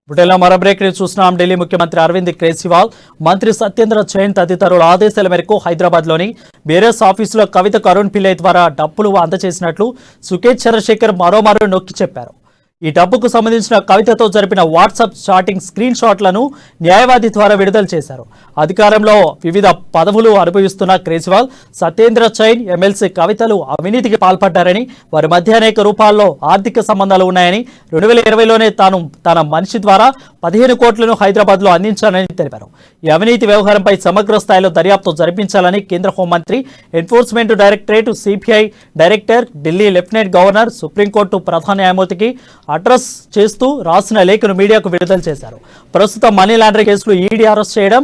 బుటెల్లో మరో బ్రేక్ ని చూస్తున్నాం. ఢిల్లీ ముఖ్యమంత్రి అరవింద్ కేజ్రీవాల్ మంత్రి సత్యేంద్ర జైన్ తదితరుల ఆదేశాల మేరకు హైదరాబాద్ లోని బీఆర్ఎస్ ఆఫీసులో కవిత అరుణ్ పిల్లై ద్వారా డబ్బులు అందజేసినట్లు సుకేత్ చంద్రశేఖర్ మరోమారు నొక్కి చెప్పారు. ఈ డబ్బుకు సంబంధించిన కవితతో జరిపిన వాట్సాప్ చాటింగ్ స్క్రీన్ షాట్లను న్యాయవాది ద్వారా విడుదల చేశారు. అధికారంలో వివిధ పదవులు అనుభవిస్తున్న కేజ్రీవాల్ సత్యేంద్ర జైన్ ఎమ్మెల్సీ కవితలు అవినీతికి పాల్పడ్డారని, వారి మధ్య అనేక రూపాల్లో ఆర్థిక సంబంధాలు ఉన్నాయని, 2020లోనే తాను తన మనిషి ద్వారా 15 కోట్లను హైదరాబాద్ లో అందించాలని తెలిపారు. ఈ అవినీతి వ్యవహారంపై సమగ్ర స్థాయిలో దర్యాప్తు జరిపించాలని కేంద్ర హోంమంత్రి, enforcement directorate, CBI director, Delhi lieutenant governor, supreme court ప్రధాన న్యాయమూర్తికి అడ్రస్ చేస్తూ రాసిన లేఖను మీడియాకు విడుదల చేశారు. ప్రస్తుతం మనీ లాండరింగ్ కేసులు ఈడీ అరెస్ట్ చేయడం,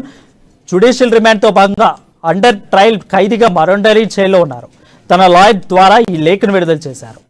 జ్యుడిషియల్ రిమాండ్తో భాగంగా అండర్ ట్రయల్ ఖైదీగా మరొండరీ జైల్లో ఉన్నారు. తన లాయర్ ద్వారా ఈ లేఖను విడుదల చేశారు.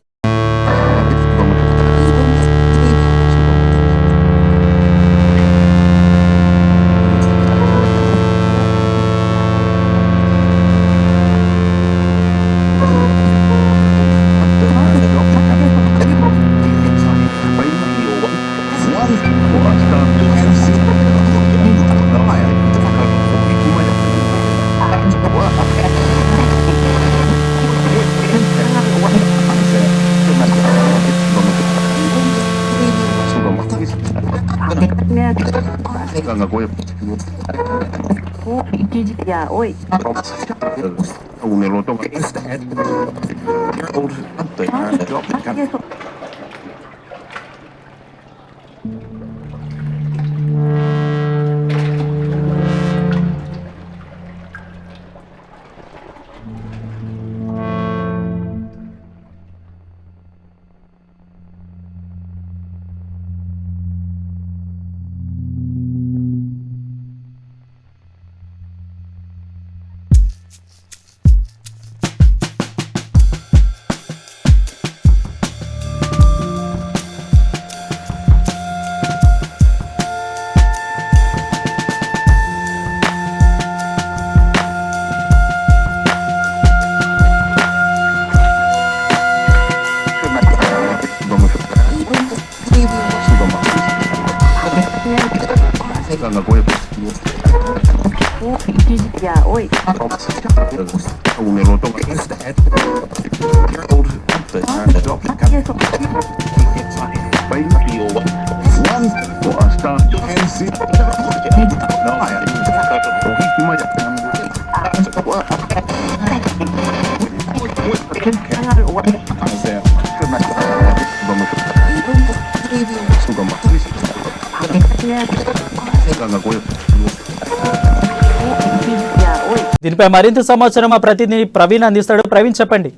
దీనిపై మరింత సమాచారం మా ప్రతినిధి ప్రవీణ్ అందిస్తాడు. ప్రవీణ్, చెప్పండి.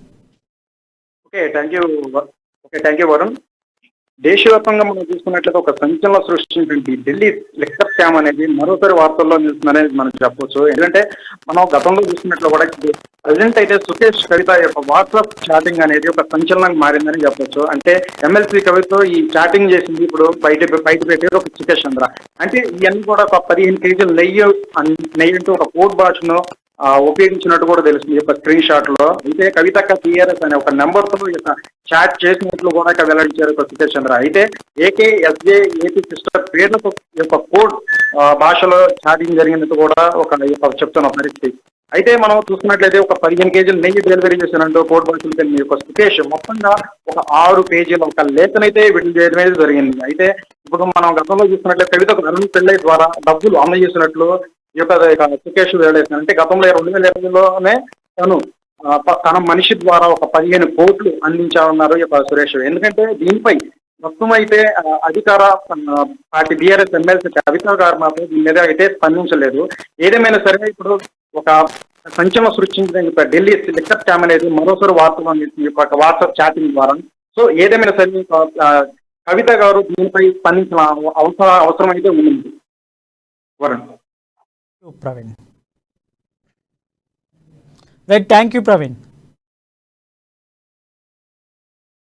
Thank you Varun. దేశవ్యాప్తంగా మనం చూసుకున్నట్లయితే ఒక సంచలనం సృష్టించినటువంటి ఢిల్లీ లిక్కర్ స్కామ్ అనేది మరోసారి వార్తల్లో నిలుస్తుందనేది మనం చెప్పొచ్చు. ఎందుకంటే మనం గతంలో చూసుకున్నట్లు కూడా ప్రజెంట్ అయితే సుకేష్ కవిత యొక్క వాట్సాప్ చాటింగ్ అనేది ఒక సంచలనంగా మారిందని చెప్పొచ్చు. అంటే ఎమ్మెల్సీ కవితతో ఈ చాటింగ్ చేసింది ఇప్పుడు బయట పెట్టేది ఒక సుకేష్ చంద్ర. అంటే ఇవన్నీ కూడా ఒక 15 కేజీలు నెయ్యి అంటూ ఒక కోడ్ భాషను ఉపయోగించినట్టు కూడా తెలుస్తుంది ఈ యొక్క స్క్రీన్ షాట్ లో. అయితే కవితక్క టీఆర్ఎస్ అనే ఒక నెంబర్ తో చాట్ చేసినట్లు కూడా వెల్లడించారు సుకేష్ చంద్ర. అయితే ఏపీ సిస్టర్ పేర్లతో ఈ యొక్క కోడ్ భాషలో చాటింగ్ జరిగినట్టు కూడా ఒక చెప్తున్న పరిస్థితి. అయితే మనం చూసుకున్నట్లయితే ఒక 15 కేజీలు నెయ్యి డెలివరీ చేసినట్టు కోడ్ భాషలు తెలియని యొక్క సుకేష్ మొత్తంగా ఒక 6 పేజీల ఒక లేఖనైతే విడుదల చేయడం అనేది జరిగింది. అయితే ఇప్పుడు మనం గతంలో చూసుకున్నట్లయితే కవితకు అరుణ్ పిల్లై ద్వారా డబ్బులు అందజేసినట్లు ఈ యొక్క సుకేష్ వెల్లడేసిన. అంటే గతంలో 2020లోనే తన మనిషి ద్వారా ఒక 15 కోట్లు అందించాలన్నారు ఈ యొక్క సురేష్. ఎందుకంటే దీనిపై మొత్తం అయితే అధికార పార్టీ బీఆర్ఎస్ ఎమ్మెల్సీ కవిత గారు మాత్రం దీని మీద అయితే స్పందించలేదు. ఏదేమైనా సరే ఇప్పుడు ఒక సంచలనం సృష్టించిన ఢిల్లీ లిక్కర్ స్కామ్ అనేది మరోసారి వార్తలు అందిస్తుంది వాట్సాప్ చాటింగ్ ద్వారా. సో ఏదేమైనా సరే కవిత గారు దీనిపై స్పందించిన అవసరం అయితే ఉంది. Varun. Praveen, right, thank you Praveen.